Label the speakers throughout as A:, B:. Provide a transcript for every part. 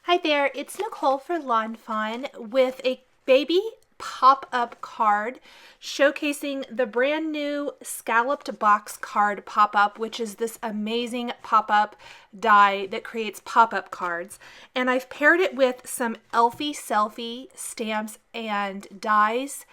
A: Hi there, it's Nicole for Lawn Fawn with a baby pop-up card showcasing the brand new Scalloped box card pop-up, which is this amazing pop-up die that creates pop-up cards. And I've paired it with some Elphie Selphie stamps and dies,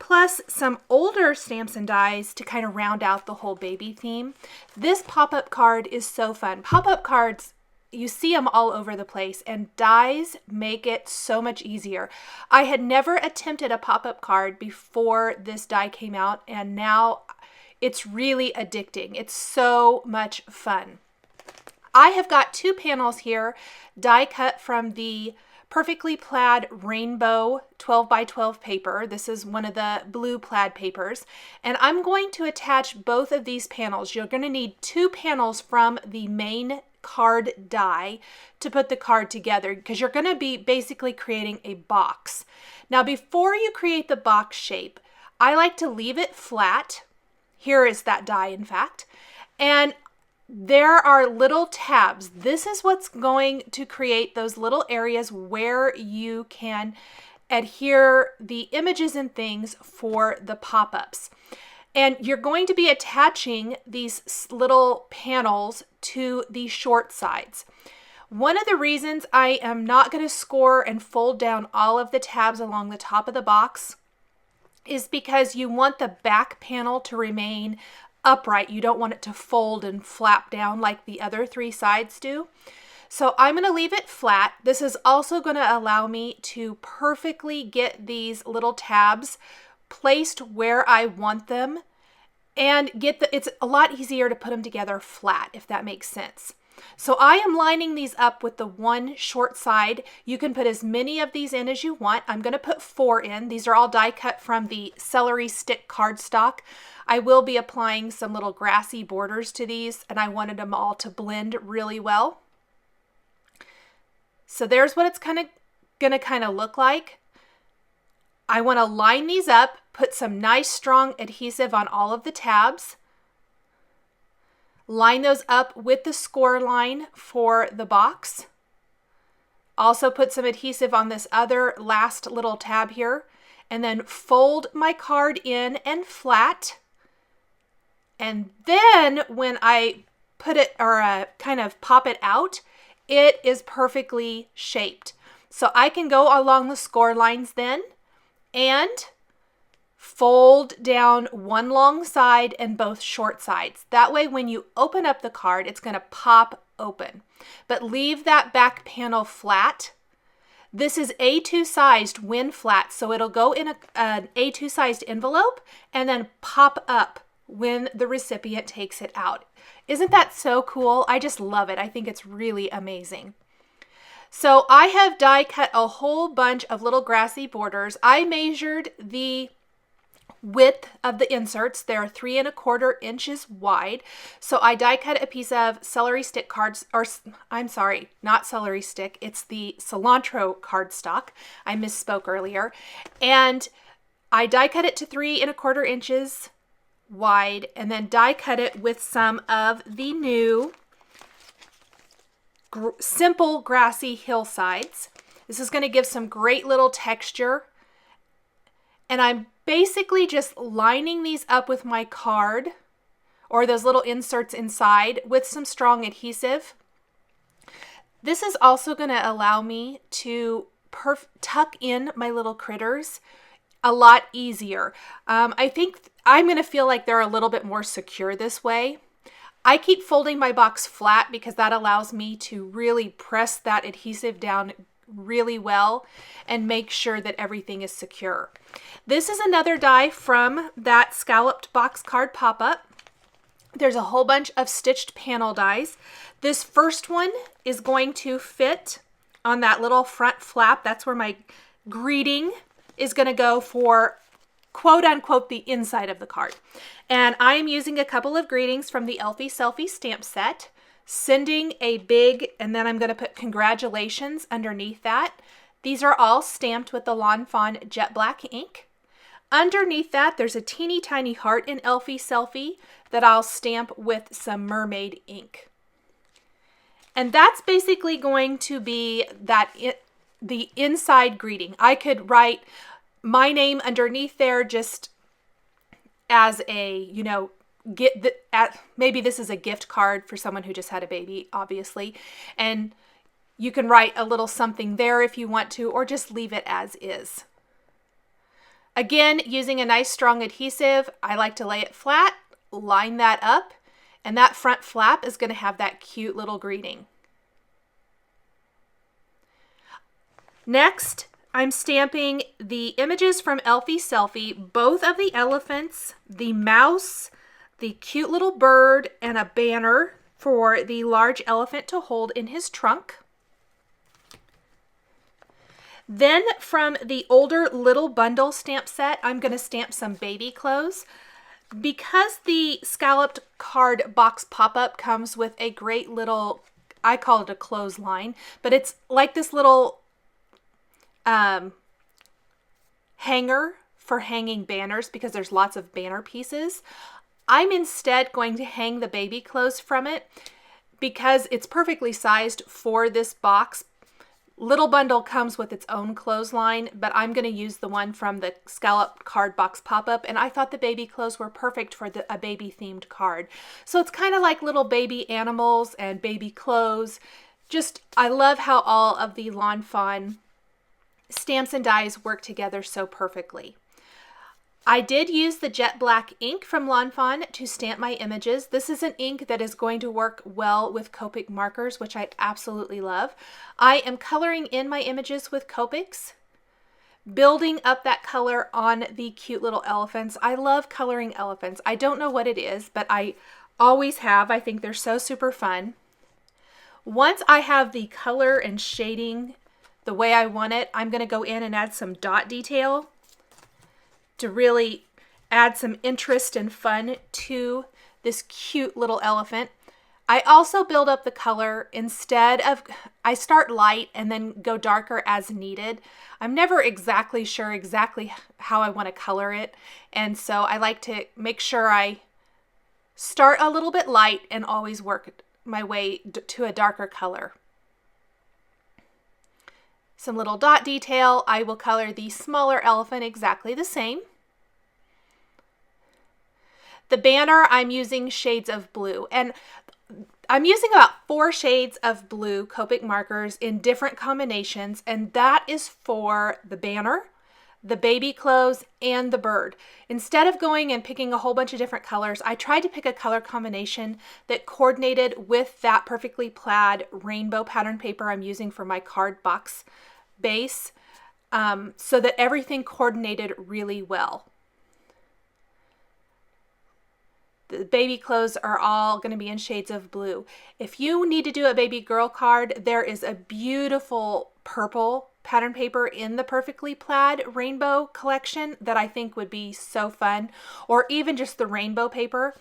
A: plus some older stamps and dies to kind of round out the whole baby theme. This pop-up card is so fun. Pop-up cards, you see them all over the place, and dies make it so much easier. I had never attempted a pop-up card before this die came out, and now it's really addicting. It's so much fun. I have got two panels here, die cut from the Perfectly Plaid Rainbow 12 by 12 paper. This is one of the blue plaid papers, and I'm going to attach both of these panels. You're going to need two panels from the main card die to put the card together, because you're going to be basically creating a box. Now, before you create the box shape, I like to leave it flat. Here is that die, in fact, and there are little tabs. This is what's going to create those little areas where you can adhere the images and things for the pop-ups. And you're going to be attaching these little panels to the short sides. One of the reasons I am not going to score and fold down all of the tabs along the top of the box is because you want the back panel to remain upright. You don't want it to fold and flap down like the other three sides do. So I'm going to leave it flat. This is also going to allow me to perfectly get these little tabs placed where I want them, and it's a lot easier to put them together flat, if that makes sense. So I am lining these up with the one short side. You can put as many of these in as you want. I'm going to put 4 in. These are all die cut from the celery stick cardstock. I will be applying some little grassy borders to these, and I wanted them all to blend really well. So there's what it's going to look like. I want to line these up, put some nice strong adhesive on all of the tabs. Line those up with the score line for the box. Also put some adhesive on this other last little tab here, and then fold my card in and flat. And then when I put it, or kind of pop it out, it is perfectly shaped. So I can go along the score lines then and fold down one long side and both short sides. That way, when you open up the card, it's going to pop open. But leave that back panel flat. This is A2 sized when flat, so it'll go in an A2 sized envelope and then pop up when the recipient takes it out. Isn't that so cool? I just love it. I think it's really amazing. So I have die cut a whole bunch of little grassy borders. I measured the width of the inserts. They're 3 1/4 inches wide. So I die cut a piece of celery stick cards, or I'm sorry, not celery stick. It's the cilantro cardstock. I misspoke earlier. And I die cut it to 3 1/4 inches wide, and then die cut it with some of the new simple grassy hillsides. This is going to give some great little texture. And I'm basically just lining these up with my card, or those little inserts inside, with some strong adhesive. This is also going to allow me to tuck in my little critters a lot easier. I think I'm going to feel like they're a little bit more secure this way. I keep folding my box flat because that allows me to really press that adhesive down really well and make sure that everything is secure. This is another die from that Scalloped box card pop-up. There's a whole bunch of stitched panel dies. This first one is going to fit on that little front flap. That's where my greeting is going to go for, quote unquote, the inside of the card. And I am using a couple of greetings from the Elphie Selphie stamp set, sending a big, and then I'm going to put congratulations underneath that. These are all stamped with the Lawn Fawn jet black ink. Underneath that, there's a teeny tiny heart in Elphie Selphie that I'll stamp with some mermaid ink. And that's basically going to be the inside greeting. I could write my name underneath there just as a, you know, maybe this is a gift card for someone who just had a baby, obviously. And you can write a little something there if you want to, or just leave it as is. Again, using a nice strong adhesive, I like to lay it flat, line that up, and that front flap is going to have that cute little greeting. Next, I'm stamping the images from Elphie Selphie, both of the elephants, the mouse, the cute little bird, and a banner for the large elephant to hold in his trunk. Then from the older little bundle stamp set, I'm going to stamp some baby clothes. Because the scalloped card box pop-up comes with a great little, I call it a clothesline, but it's like this little hanger for hanging banners because there's lots of banner pieces. I'm instead going to hang the baby clothes from it because it's perfectly sized for this box. Little bundle comes with its own clothesline, but I'm going to use the one from the scallop card box pop-up, and I thought the baby clothes were perfect for a baby themed card. So it's kind of like little baby animals and baby clothes. Just, I love how all of the Lawn Fawn stamps and dies work together so perfectly. I did use the jet black ink from Lawn Fawn to stamp my images. This is an ink that is going to work well with Copic markers, which I absolutely love. I am coloring in my images with Copics, building up that color on the cute little elephants. I love coloring elephants. I don't know what it is, but I always have. I think they're so super fun. Once I have the color and shading the way I want it, I'm going to go in and add some dot detail to really add some interest and fun to this cute little elephant. I also build up the color I start light and then go darker as needed. I'm never exactly sure how I want to color it, and so I like to make sure I start a little bit light and always work my way to a darker color. Some little dot detail. I will color the smaller elephant exactly the same. The banner, I'm using shades of blue, and I'm using about 4 shades of blue Copic markers in different combinations, and that is for the banner, the baby clothes, and the bird. Instead of going and picking a whole bunch of different colors, I tried to pick a color combination that coordinated with that perfectly plaid rainbow pattern paper I'm using for my card box base, so that everything coordinated really well. The baby clothes are all going to be in shades of blue. If you need to do a baby girl card, there is a beautiful purple pattern paper in the Perfectly Plaid Rainbow collection that I think would be so fun, or even just the rainbow paper.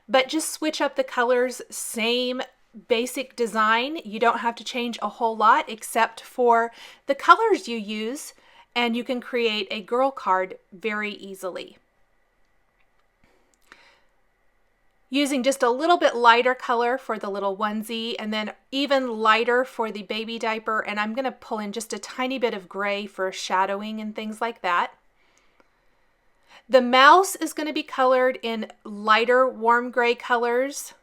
A: But just switch up the colors, same basic design. You don't have to change a whole lot except for the colors you use, and you can create a girl card very easily. Using just a little bit lighter color for the little onesie, and then even lighter for the baby diaper, and I'm going to pull in just a tiny bit of gray for shadowing and things like that. The mouse is going to be colored in lighter warm gray colors.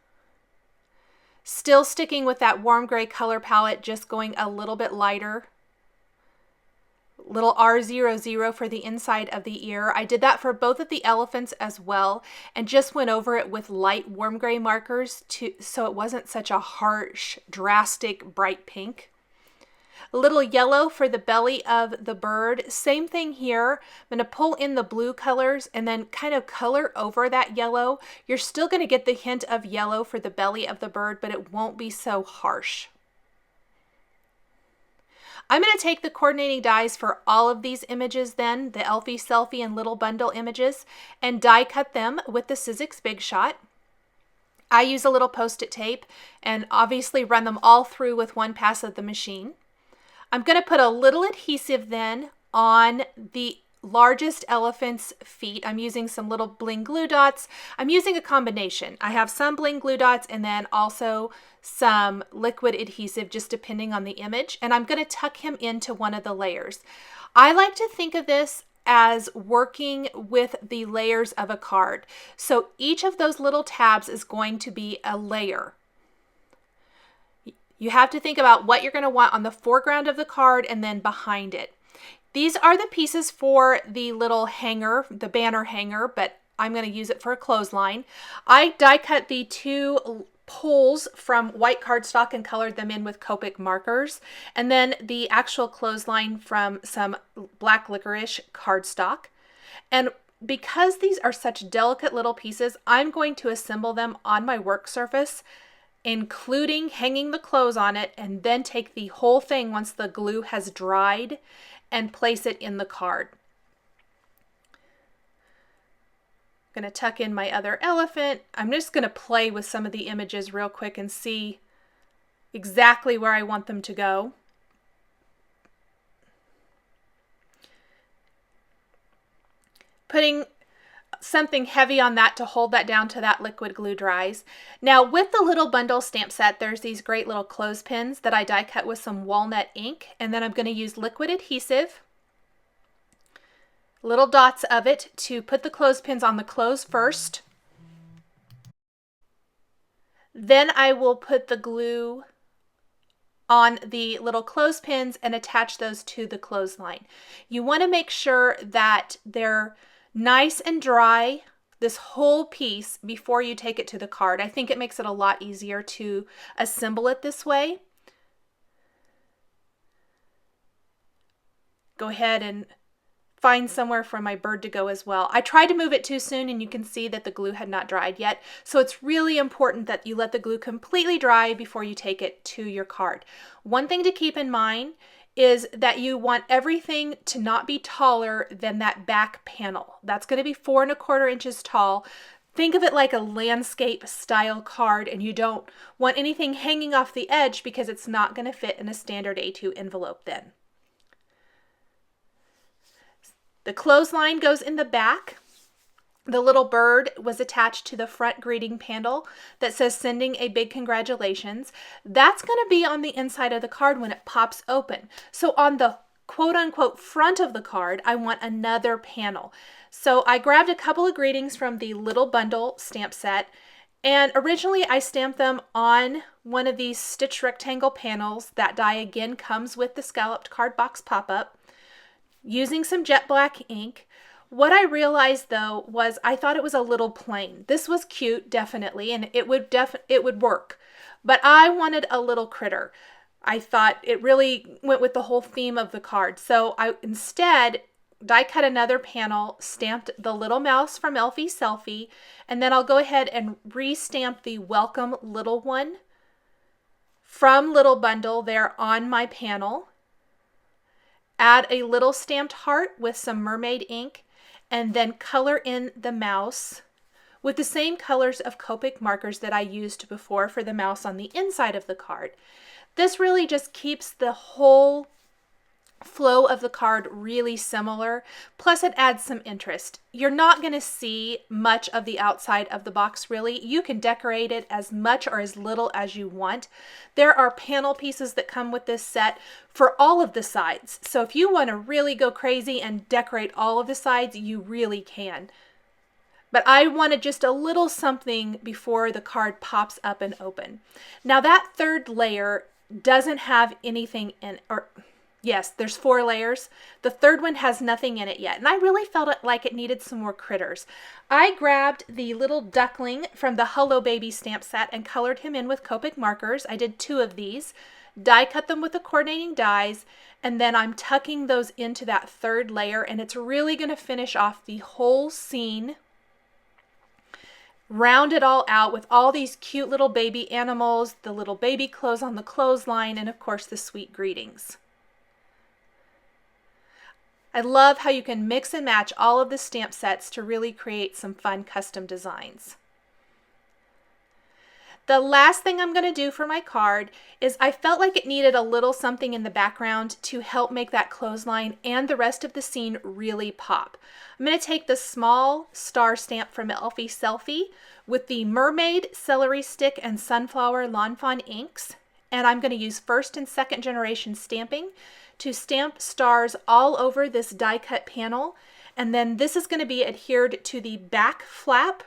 A: Still sticking with that warm gray color palette, just going a little bit lighter. Little R00 for the inside of the ear. I did that for both of the elephants as well, and just went over it with light warm gray markers so it wasn't such a harsh, drastic, bright pink. A little yellow for the belly of the bird. Same thing here. I'm going to pull in the blue colors and then kind of color over that yellow. You're still going to get the hint of yellow for the belly of the bird, but it won't be so harsh. I'm going to take the coordinating dies for all of these images then, the Elphie, Selphie, and Little Bundle images, and die cut them with the Sizzix Big Shot. I use a little Post-it tape and obviously run them all through with one pass of the machine. I'm going to put a little adhesive then on the largest elephant's feet. I'm using some little bling glue dots. I'm using a combination. I have some bling glue dots and then also some liquid adhesive, just depending on the image. And I'm going to tuck him into one of the layers. I like to think of this as working with the layers of a card. So each of those little tabs is going to be a layer. You have to think about what you're going to want on the foreground of the card and then behind it. These are the pieces for the little hanger, the banner hanger, but I'm going to use it for a clothesline. I die cut the two poles from white cardstock and colored them in with Copic markers, and then the actual clothesline from some black licorice cardstock. And because these are such delicate little pieces, I'm going to assemble them on my work surface, including hanging the clothes on it, and then take the whole thing once the glue has dried and place it in the card. I'm going to tuck in my other elephant. I'm just going to play with some of the images real quick and see exactly where I want them to go. Putting something heavy on that to hold that down till that liquid glue dries. Now with the little bundle stamp set, there's these great little clothespins that I die cut with some walnut ink, and then I'm going to use liquid adhesive, little dots of it, to put the clothespins on the clothes first. Then I will put the glue on the little clothespins and attach those to the clothesline. You want to make sure that they're nice and dry, this whole piece, before you take it to the card. I think it makes it a lot easier to assemble it this way. Go ahead and find somewhere for my bird to go as well. I tried to move it too soon and you can see that the glue had not dried yet. So it's really important that you let the glue completely dry before you take it to your card. One thing to keep in mind is that you want everything to not be taller than that back panel. That's going to be 4 1/4 inches tall. Think of it like a landscape style card, and you don't want anything hanging off the edge because it's not going to fit in a standard A2 envelope then. The clothesline goes in the back. The little bird was attached to the front greeting panel that says "Sending a big congratulations." That's going to be on the inside of the card when it pops open. So on the quote-unquote front of the card, I want another panel. So I grabbed a couple of greetings from the little bundle stamp set, and originally I stamped them on one of these stitch rectangle panels. That die again comes with the Scalloped card box pop-up, using some jet black ink. What I realized though was I thought it was a little plain. This was cute, definitely, and it would work, but I wanted a little critter. I thought it really went with the whole theme of the card. So I instead die cut another panel, stamped the little mouse from Elphie Selphie, and then I'll go ahead and re-stamp the welcome little one from Little Bundle there on my panel. Add a little stamped heart with some mermaid ink, and then color in the mouse with the same colors of Copic markers that I used before for the mouse on the inside of the card. This really just keeps the whole flow of the card really similar, plus it adds some interest. You're not going to see much of the outside of the box really. You can decorate it as much or as little as you want. There are panel pieces that come with this set for all of the sides. So if you want to really go crazy and decorate all of the sides, you really can. But I wanted just a little something before the card pops up and open. Now that third layer doesn't have anything in, or yes, there's 4 layers. The third one has nothing in it yet, and I really felt like it needed some more critters. I grabbed the little duckling from the Hello Baby stamp set and colored him in with Copic markers. I did 2 of these, die cut them with the coordinating dies, and then I'm tucking those into that third layer, and it's really going to finish off the whole scene. Round it all out with all these cute little baby animals, the little baby clothes on the clothesline, and of course the sweet greetings. I love how you can mix and match all of the stamp sets to really create some fun custom designs. The last thing I'm going to do for my card is I felt like it needed a little something in the background to help make that clothesline and the rest of the scene really pop. I'm going to take the small star stamp from Elphie Selphie with the Mermaid, Celery Stick, and Sunflower Lawn Fawn inks, and I'm going to use first and second generation stamping to stamp stars all over this die cut panel, and then this is going to be adhered to the back flap,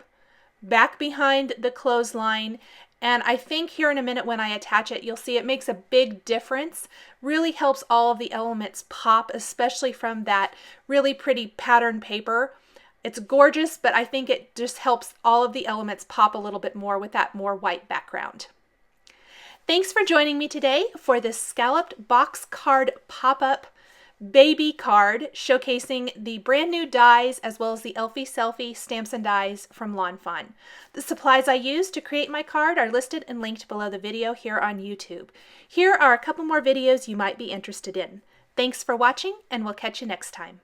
A: back behind the clothesline. And I think here in a minute when I attach it, you'll see it makes a big difference. Really helps all of the elements pop, especially from that really pretty pattern paper. It's gorgeous, but I think it just helps all of the elements pop a little bit more with that more white background. Thanks for joining me today for this scalloped box card pop-up baby card showcasing the brand new dies as well as the Elphie Selphie stamps and dies from Lawn Fawn. The supplies I used to create my card are listed and linked below the video here on YouTube. Here are a couple more videos you might be interested in. Thanks for watching, and we'll catch you next time.